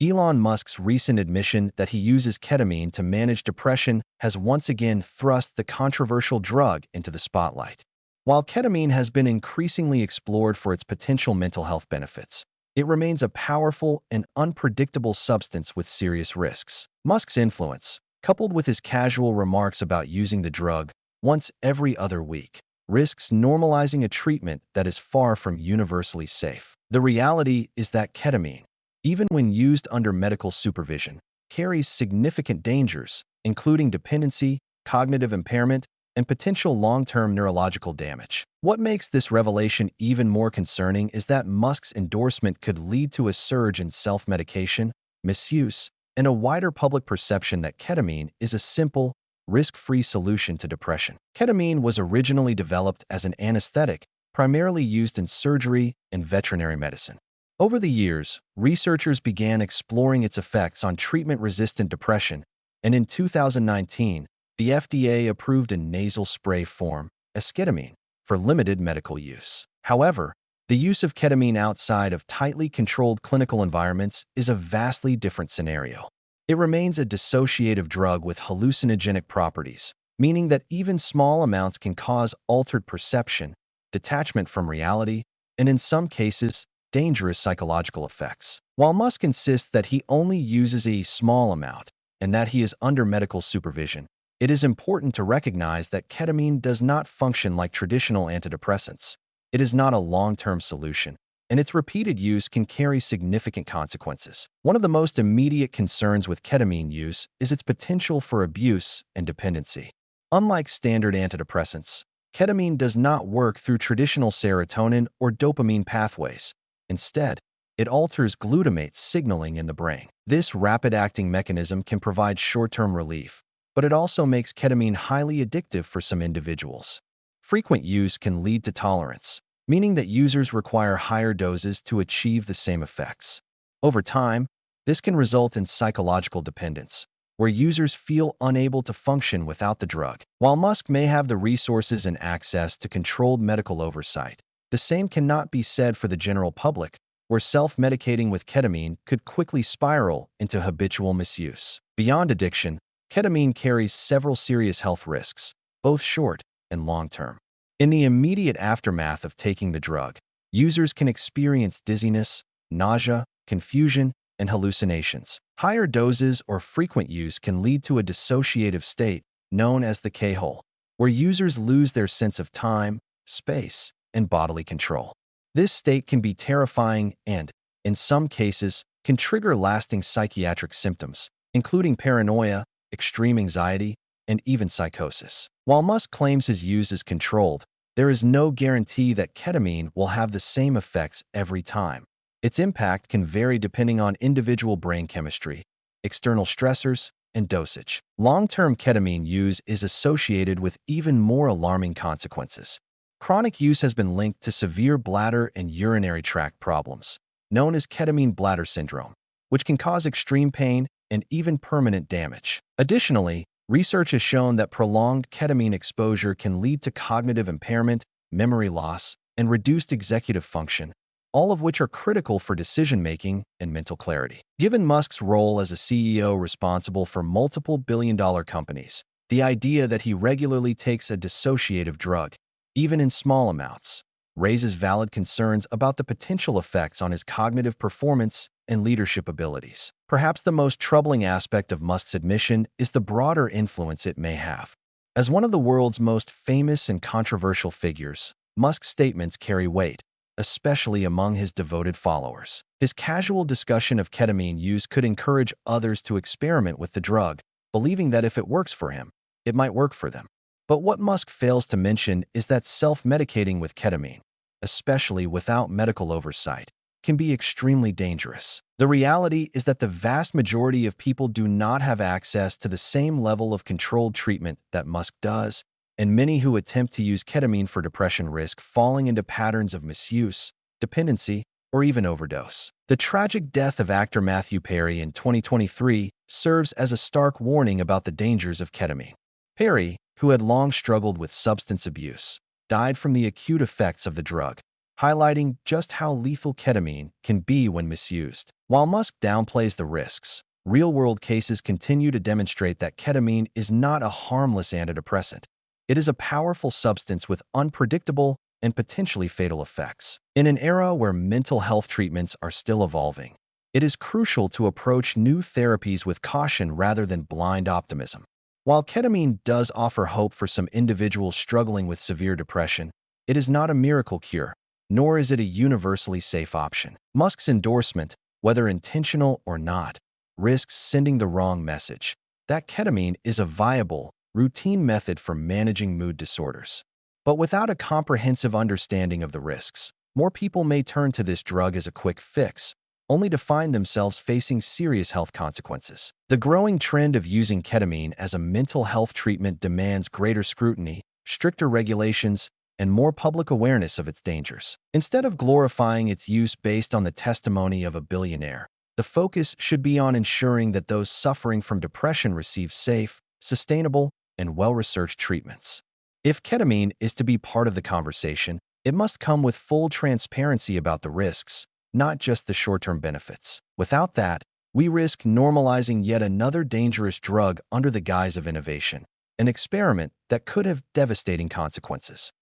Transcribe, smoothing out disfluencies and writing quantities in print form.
Elon Musk's recent admission that he uses ketamine to manage depression has once again thrust the controversial drug into the spotlight. While ketamine has been increasingly explored for its potential mental health benefits, it remains a powerful and unpredictable substance with serious risks. Musk's influence, coupled with his casual remarks about using the drug once every other week, risks normalizing a treatment that is far from universally safe. The reality is that ketamine, even when used under medical supervision, carries significant dangers, including dependency, cognitive impairment, and potential long-term neurological damage. What makes this revelation even more concerning is that Musk's endorsement could lead to a surge in self-medication, misuse, and a wider public perception that ketamine is a simple, risk-free solution to depression. Ketamine was originally developed as an anesthetic, primarily used in surgery and veterinary medicine. Over the years, researchers began exploring its effects on treatment-resistant depression, and in 2019, the FDA approved a nasal spray form, ketamine, for limited medical use. However, the use of ketamine outside of tightly controlled clinical environments is a vastly different scenario. It remains a dissociative drug with hallucinogenic properties, meaning that even small amounts can cause altered perception, detachment from reality, and in some cases, dangerous psychological effects. While Musk insists that he only uses a small amount and that he is under medical supervision, it is important to recognize that ketamine does not function like traditional antidepressants. It is not a long-term solution, and its repeated use can carry significant consequences. One of the most immediate concerns with ketamine use is its potential for abuse and dependency. Unlike standard antidepressants, ketamine does not work through traditional serotonin or dopamine pathways. Instead, it alters glutamate signaling in the brain. This rapid-acting mechanism can provide short-term relief, but it also makes ketamine highly addictive for some individuals. Frequent use can lead to tolerance, meaning that users require higher doses to achieve the same effects. Over time, this can result in psychological dependence, where users feel unable to function without the drug. While Musk may have the resources and access to controlled medical oversight, the same cannot be said for the general public, where self-medicating with ketamine could quickly spiral into habitual misuse. Beyond addiction, ketamine carries several serious health risks, both short and long-term. In the immediate aftermath of taking the drug, users can experience dizziness, nausea, confusion, and hallucinations. Higher doses or frequent use can lead to a dissociative state known as the K-hole, where users lose their sense of time, space, and bodily control. This state can be terrifying and, in some cases, can trigger lasting psychiatric symptoms, including paranoia, extreme anxiety, and even psychosis. While Musk claims his use is controlled, there is no guarantee that ketamine will have the same effects every time. Its impact can vary depending on individual brain chemistry, external stressors, and dosage. Long-term ketamine use is associated with even more alarming consequences. Chronic use has been linked to severe bladder and urinary tract problems, known as ketamine bladder syndrome, which can cause extreme pain and even permanent damage. Additionally, research has shown that prolonged ketamine exposure can lead to cognitive impairment, memory loss, and reduced executive function, all of which are critical for decision-making and mental clarity. Given Musk's role as a CEO responsible for multiple billion-dollar companies, the idea that he regularly takes a dissociative drug, even in small amounts, raises valid concerns about the potential effects on his cognitive performance and leadership abilities. Perhaps the most troubling aspect of Musk's admission is the broader influence it may have. As one of the world's most famous and controversial figures, Musk's statements carry weight, especially among his devoted followers. His casual discussion of ketamine use could encourage others to experiment with the drug, believing that if it works for him, it might work for them. But what Musk fails to mention is that self-medicating with ketamine, especially without medical oversight, can be extremely dangerous. The reality is that the vast majority of people do not have access to the same level of controlled treatment that Musk does, and many who attempt to use ketamine for depression risk falling into patterns of misuse, dependency, or even overdose. The tragic death of actor Matthew Perry in 2023 serves as a stark warning about the dangers of ketamine. Perry, who had long struggled with substance abuse, died from the acute effects of the drug, highlighting just how lethal ketamine can be when misused. While Musk downplays the risks, real-world cases continue to demonstrate that ketamine is not a harmless antidepressant. It is a powerful substance with unpredictable and potentially fatal effects. In an era where mental health treatments are still evolving, it is crucial to approach new therapies with caution rather than blind optimism. While ketamine does offer hope for some individuals struggling with severe depression, it is not a miracle cure, nor is it a universally safe option. Musk's endorsement, whether intentional or not, risks sending the wrong message that ketamine is a viable, routine method for managing mood disorders. But without a comprehensive understanding of the risks, more people may turn to this drug as a quick fix, only to find themselves facing serious health consequences. The growing trend of using ketamine as a mental health treatment demands greater scrutiny, stricter regulations, and more public awareness of its dangers. Instead of glorifying its use based on the testimony of a billionaire, the focus should be on ensuring that those suffering from depression receive safe, sustainable, and well-researched treatments. If ketamine is to be part of the conversation, it must come with full transparency about the risks, not just the short-term benefits. Without that, we risk normalizing yet another dangerous drug under the guise of innovation, an experiment that could have devastating consequences.